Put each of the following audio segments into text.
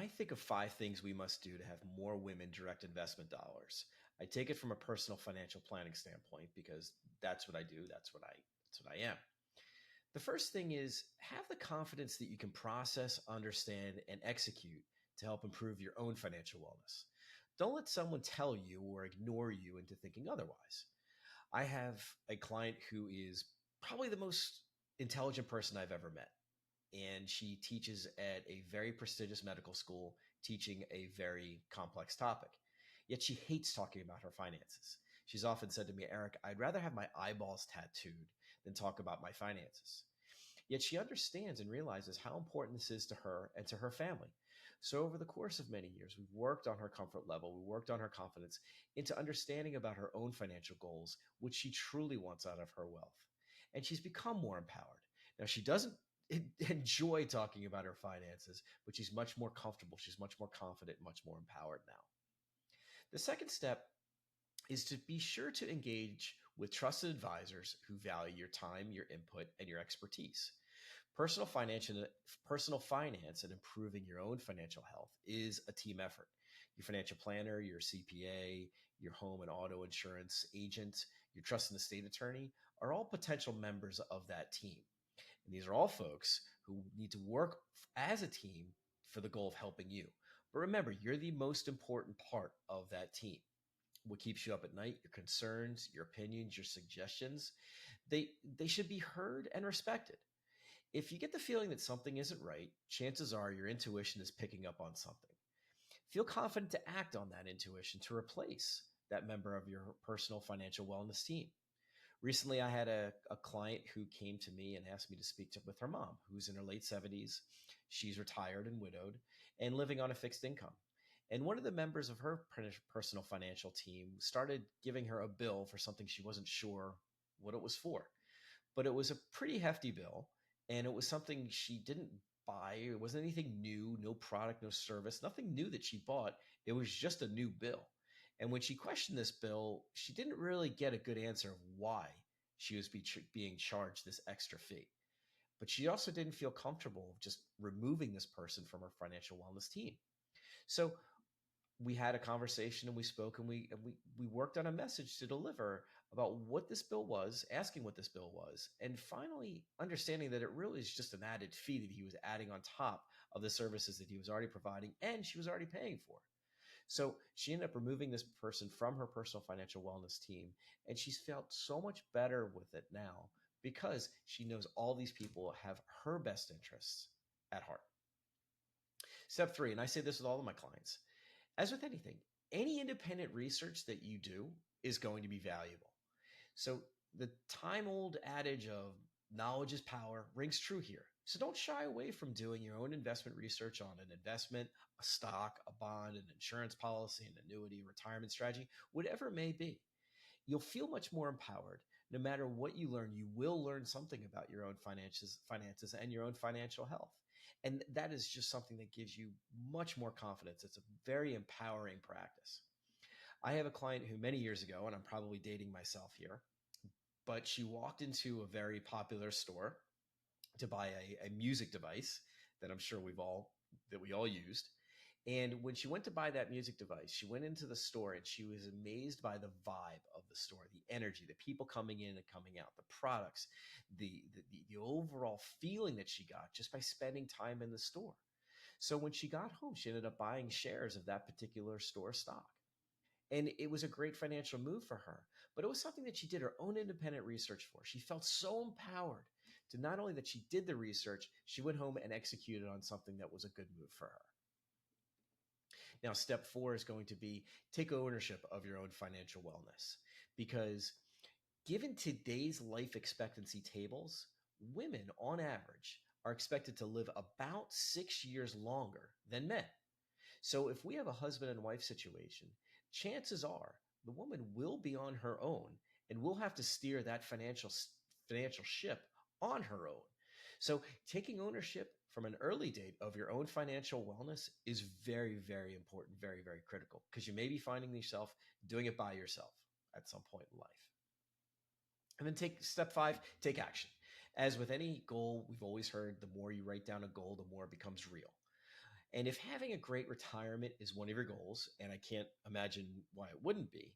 I think of five things we must do to have more women direct investment dollars, I take it from a personal financial planning standpoint because that's what I do. That's what I am. The first thing is have the confidence that you can process, understand, and execute to help improve your own financial wellness. Don't let someone tell you or ignore you into thinking otherwise. I have a client who is probably the most intelligent person I've ever met. And she teaches at a very prestigious medical school, teaching a very complex topic. Yet she hates talking about her finances. She's often said to me, Eric, I'd rather have my eyeballs tattooed than talk about my finances. Yet she understands and realizes how important this is to her and to her family. So, over the course of many years, we've worked on her comfort level, we worked on her confidence into understanding about her own financial goals, which she truly wants out of her wealth. And she's become more empowered. Now, she doesn't enjoy talking about her finances, but she's much more comfortable. She's much more confident, much more empowered now. The second step is to be sure to engage with trusted advisors who value your time, your input, and your expertise. Personal finance and personal finance and improving your own financial health is a team effort. Your financial planner, your CPA, your home and auto insurance agent, your trust and estate attorney are all potential members of that team. And these are all folks who need to work as a team for the goal of helping you. But remember, you're the most important part of that team. What keeps you up at night, your concerns, your opinions, your suggestions, they should be heard and respected. If you get the feeling that something isn't right, chances are your intuition is picking up on something. Feel confident to act on that intuition to replace that member of your personal financial wellness team. Recently, I had a client who came to me and asked me to speak with her mom, who's in her late 70s. She's retired and widowed and living on a fixed income. And one of the members of her personal financial team started giving her a bill for something she wasn't sure what it was for. But it was a pretty hefty bill, and it was something she didn't buy. It wasn't anything new, no product, no service, nothing new that she bought. It was just a new bill. And when she questioned this bill, she didn't really get a good answer of why she was being charged this extra fee. But she also didn't feel comfortable just removing this person from her financial wellness team. So we had a conversation and we spoke and we worked on a message to deliver about what this bill was, asking what this bill was, and finally understanding that it really is just an added fee that he was adding on top of the services that he was already providing and she was already paying for. So she ended up removing this person from her personal financial wellness team, and she's felt so much better with it now because she knows all these people have her best interests at heart. Step three, and I say this with all of my clients, as with anything, any independent research that you do is going to be valuable. So the time old adage of knowledge is power rings true here. So don't shy away from doing your own investment research on an investment, a stock, a bond, an insurance policy, an annuity, retirement strategy, whatever it may be. You'll feel much more empowered. No matter what you learn, you will learn something about your own finances and your own financial health. And that is just something that gives you much more confidence. It's a very empowering practice. I have a client who many years ago, and I'm probably dating myself here, but she walked into a very popular store to buy a music device that I'm sure we all used. And when she went to buy that music device, she went into the store and she was amazed by the vibe of the store, the energy, the people coming in and coming out, the products, the overall feeling that she got just by spending time in the store. So when she got home, she ended up buying shares of that particular store stock. And it was a great financial move for her, but it was something that she did her own independent research for. She felt so empowered to not only that she did the research, she went home and executed on something that was a good move for her. Now, step four is going to be take ownership of your own financial wellness because given today's life expectancy tables, women on average are expected to live about 6 years longer than men. So if we have a husband and wife situation, chances are the woman will be on her own and will have to steer that financial ship on her own. So taking ownership from an early date of your own financial wellness is very, very important, very, very critical because you may be finding yourself doing it by yourself at some point in life. And then take step five, take action. As with any goal, we've always heard the more you write down a goal, the more it becomes real. And if having a great retirement is one of your goals, and I can't imagine why it wouldn't be,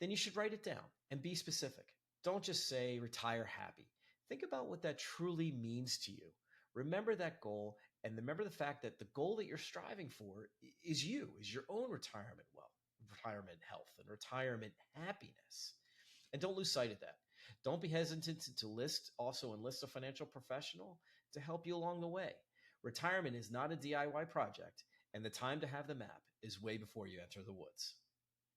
then you should write it down and be specific. Don't just say retire happy. Think about what that truly means to you. Remember that goal and remember the fact that the goal that you're striving for is you, is your own retirement wealth, retirement health, and retirement happiness. And don't lose sight of that. Don't be hesitant to enlist a financial professional to help you along the way. Retirement is not a DIY project, and the time to have the map is way before you enter the woods.